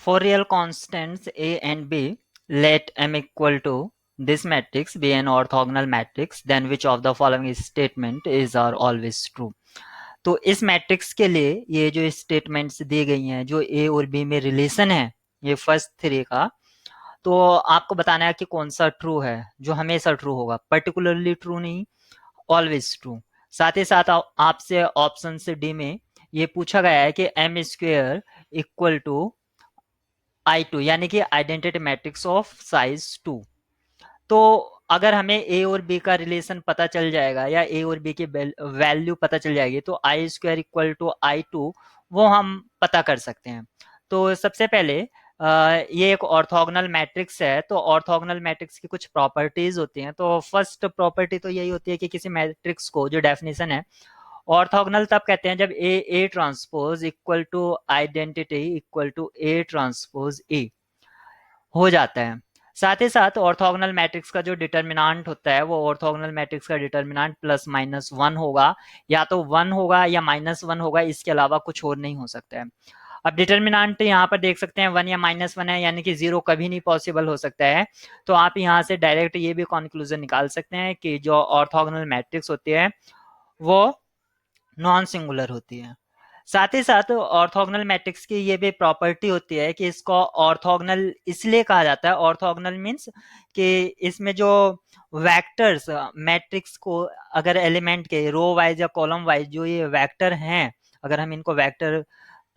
For real constants a and b, let m equal to this matrix be an orthogonal matrix, then which of the following statement is or always true। तो इस matrix के लिए ये जो statements दी गई हैं जो ए और बी में रिलेशन है, ये फर्स्ट थ्री का, तो आपको बताना है कि कौन सा ट्रू है, जो हमेशा ट्रू होगा, पर्टिकुलरली ट्रू नहीं, ऑलवेज ट्रू। साथ ही साथ आपसे ऑप्शन से डी में ये पूछा गया है कि M square equal to I two, यानी कि identity matrix of size two. तो अगर हमें ए और बी का रिलेशन पता चल जाएगा या ए और बी की वैल्यू पता चल जाएगी तो I square equal to I two वो हम पता कर सकते हैं। तो सबसे पहले ये एक ऑर्थोगोनल मैट्रिक्स है, तो ऑर्थोगोनल मैट्रिक्स की कुछ प्रॉपर्टीज होती हैं। तो फर्स्ट प्रॉपर्टी तो यही होती है कि किसी मैट्रिक्स को, जो डेफिनेशन है, ऑर्थोगोनल तब कहते हैं जब A transpose equal to identity equal to A transpose A हो जाता है। साथ ही साथ ऑर्थोगोनल मैट्रिक्स का जो डिटर्मिनांट होता है वो ऑर्थोगोनल मैट्रिक्स का डिटर्मिनांट प्लस माइनस वन होगा, या तो वन होगा या माइनस वन होगा, इसके अलावा कुछ और नहीं हो सकता है। अब डिटर्मिनांट यहाँ पर देख सकते हैं वन या माइनस वन है, यानी कि जीरो कभी नहीं पॉसिबल हो सकता है। तो आप यहाँ से डायरेक्ट ये भी कंक्लूजन निकाल सकते हैं कि जो ऑर्थोगोनल मैट्रिक्स होती है वो नॉन सिंगुलर होती है। साथ ही साथ ऑर्थोगोनल मैट्रिक्स की ये भी प्रॉपर्टी होती है कि इसको ऑर्थोगोनल इसलिए कहा जाता है, ऑर्थोगोनल मींस कि इसमें जो वेक्टर्स मैट्रिक्स को, अगर एलिमेंट के रो वाइज या कॉलम वाइज जो ये वेक्टर हैं, अगर हम इनको वेक्टर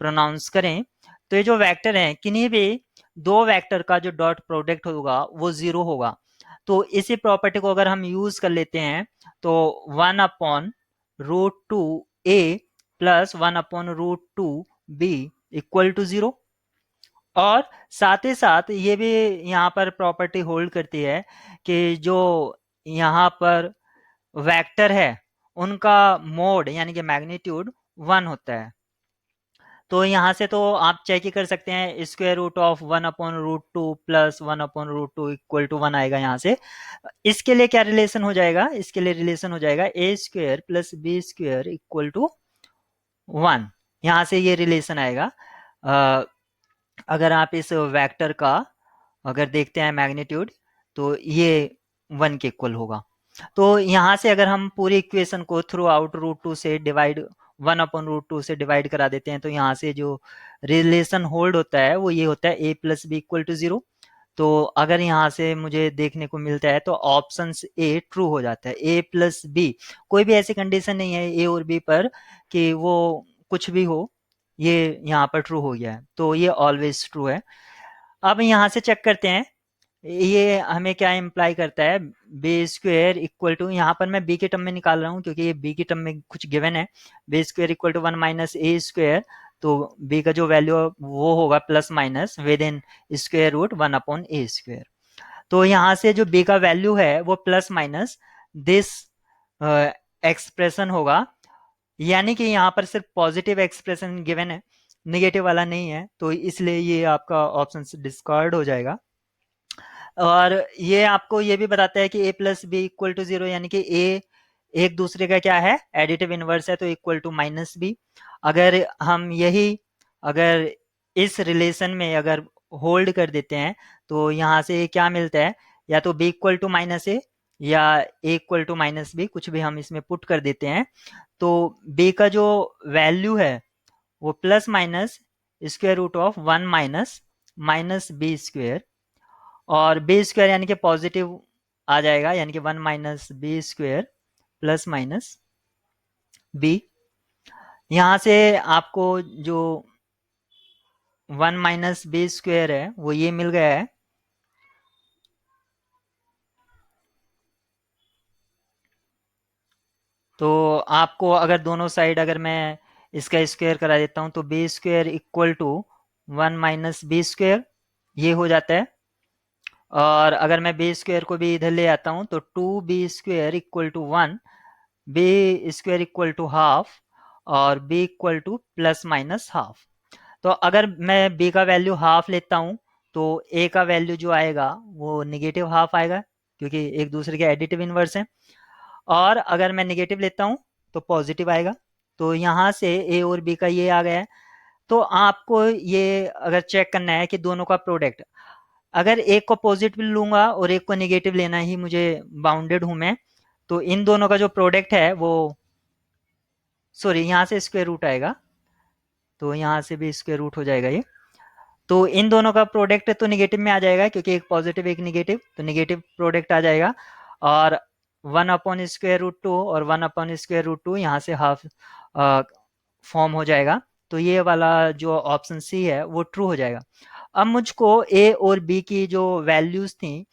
प्रोनाउंस करें, तो ये जो वेक्टर हैं किन्हीं भी दो वेक्टर का जो डॉट प्रोडक्ट होगा वो जीरो होगा। तो इसी प्रॉपर्टी को अगर हम यूज कर लेते हैं तो one upon root two A plus one upon root two B equal to zero. और साथ ही साथ ये भी यहाँ पर प्रॉपर्टी होल्ड करती है कि जो यहाँ पर वेक्टर है उनका मोड यानी कि मैग्नीट्यूड वन होता है। तो यहाँ से तो आप चेक ही कर सकते हैं, square root of one upon root two plus one upon root two equal to one आएगा यहाँ से। इसके लिए क्या रिलेशन हो जाएगा, इसके लिए रिलेशन हो जाएगा A square plus B square equal to one. यहाँ से ये रिलेशन आएगा। अगर आप इस वेक्टर का अगर देखते हैं मैग्नीट्यूड तो ये वन के इक्वल होगा। तो यहाँ से अगर हम पूरी इक्वेशन को थ्रू आउट रूट टू से divide, one upon root two से डिवाइड करा देते हैं, तो यहाँ से जो रिलेशन होल्ड होता है वो ये होता है A plus B equal to zero. तो अगर यहाँ से मुझे देखने को मिलता है तो ऑप्शन ए ट्रू हो जाता है, ए प्लस बी। कोई भी ऐसी कंडीशन नहीं है ए और बी पर कि वो कुछ भी हो, ये यहाँ पर ट्रू हो गया है, तो ये ऑलवेज ट्रू है। अब यहाँ से चेक करते हैं ये हमें क्या इम्प्लाई करता है, बी स्क्वेयर इक्वल टू, यहाँ पर मैं बी के टर्म में निकाल रहा हूँ क्योंकि ये बी के टर्म में कुछ गिवन है, B square equal to one minus A square. तो बी का जो वैल्यू वो होगा plus minus within square root one upon A square. तो यहाँ से जो बी का वैल्यू है वो प्लस माइनस दिस एक्सप्रेशन होगा, यानी कि यहाँ पर सिर्फ पॉजिटिव एक्सप्रेशन गिवन है, निगेटिव वाला नहीं है, तो इसलिए ये आपका ऑप्शन डिस्कार्ड हो जाएगा। और ये आपको ये भी बताता है कि A plus B equal to zero, यानी कि ए एक दूसरे का क्या है, एडिटिव इनवर्स है, तो इक्वल टू माइनस बी। अगर हम यही अगर इस रिलेशन में अगर होल्ड कर देते हैं तो यहाँ से क्या मिलता है, या तो बी इक्वल टू माइनस ए या ए इक्वल टू माइनस बी, कुछ भी हम इसमें पुट कर देते हैं, तो बी का जो वैल्यू है वो plus minus square root of one minus minus B square, और बी स्क्वायर यानी कि पॉजिटिव आ जाएगा, यानी कि one minus B square plus minus B. यहाँ से आपको जो वन माइनस बी स्क्वायर है वो ये मिल गया है। तो आपको अगर दोनों साइड अगर मैं इसका स्क्वायर करा देता हूँ तो B square equal to one minus B square ये हो जाता है। और अगर मैं बी स्क्वायर को भी इधर ले आता हूँ तो two B square equal to one, B square equal to half, और B equal to plus minus half. तो अगर मैं बी का वैल्यू हाफ लेता हूँ तो ए का वैल्यू जो आएगा वो निगेटिव हाफ आएगा, क्योंकि एक दूसरे के एडिटिव इनवर्स है। और अगर मैं निगेटिव लेता हूँ तो पॉजिटिव आएगा। तो यहाँ से ए और बी का ये आ गया है। तो आपको ये अगर चेक करना है कि दोनों का प्रोडक्ट, अगर एक को पॉजिटिव लूंगा और एक को नेगेटिव लेना ही मुझे बाउंडेड हूं मैं, तो इन दोनों का जो प्रोडक्ट है वो, सॉरी यहाँ से स्क्वायर रूट आएगा, तो यहाँ से भी स्क्वायर रूट हो जाएगा ये। तो इन दोनों का प्रोडक्ट तो निगेटिव में आ जाएगा, क्योंकि एक पॉजिटिव एक निगेटिव, तो निगेटिव प्रोडक्ट आ जाएगा। और 1/√2 और 1/√2 यहाँ से हाफ फॉर्म हो जाएगा। तो ये वाला जो ऑप्शन सी है वो ट्रू हो जाएगा। अब मुझको ए और बी की जो वैल्यूज थी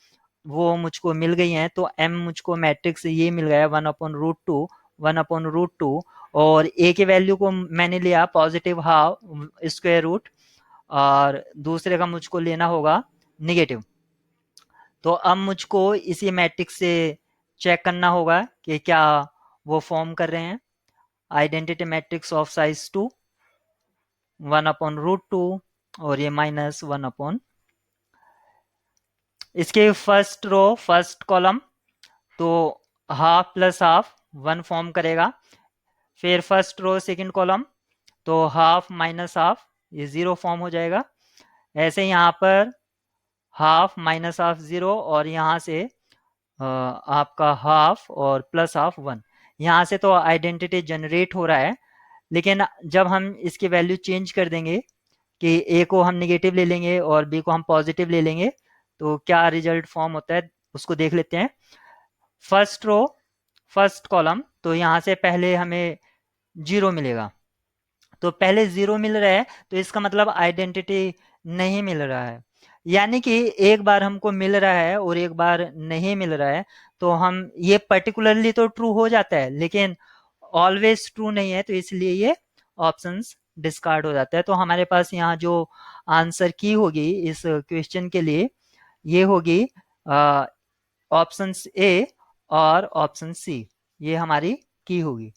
वो मुझको मिल गई हैं, तो एम मुझको मैट्रिक्स ये मिल गया 1/√2, 1/√2। और ए की वैल्यू को मैंने लिया पॉजिटिव हाफ स्क्वायर रूट, और दूसरे का मुझको लेना होगा निगेटिव। तो अब मुझको इसी मैट्रिक्स से चेक करना होगा कि क्या वो फॉर्म कर रहे हैं। आइडेंटिटी मैट्रिक्स ऑफ साइज 2, 1/√2 और ये -1 इसके फर्स्ट रो फर्स्ट कॉलम, तो हाफ प्लस हाफ 1 फॉर्म करेगा। फिर फर्स्ट रो सेकंड कॉलम, तो हाफ माइनस हाफ ये 0 फॉर्म हो जाएगा। ऐसे यहाँ पर हाफ माइनस हाफ 0, और यहाँ से आपका हाफ और प्लस हाफ 1। यहाँ से तो आइडेंटिटी जनरेट हो रहा है, लेकिन जब हम इसकी वैल्यू चेंज कर देंगे कि ए को हम निगेटिव ले लेंगे और बी को हम पॉजिटिव ले लेंगे, तो क्या रिजल्ट फॉर्म होता है उसको देख लेते हैं। फर्स्ट रो फर्स्ट कॉलम, तो यहाँ से पहले हमें 0 मिलेगा, तो पहले 0 मिल रहा है, तो इसका मतलब आइडेंटिटी नहीं मिल रहा है। यानी कि एक बार हमको मिल रहा है और एक बार नहीं मिल रहा है, तो हम ये पर्टिकुलरली तो ट्रू हो जाता है, लेकिन ऑलवेज ट्रू नहीं है, तो इसलिए ये ऑप्शंस डिस्कार्ड हो जाता है। तो हमारे पास यहाँ जो आंसर की होगी इस क्वेश्चन के लिए, ये होगी ऑप्शन ए और ऑप्शन सी, ये हमारी की होगी।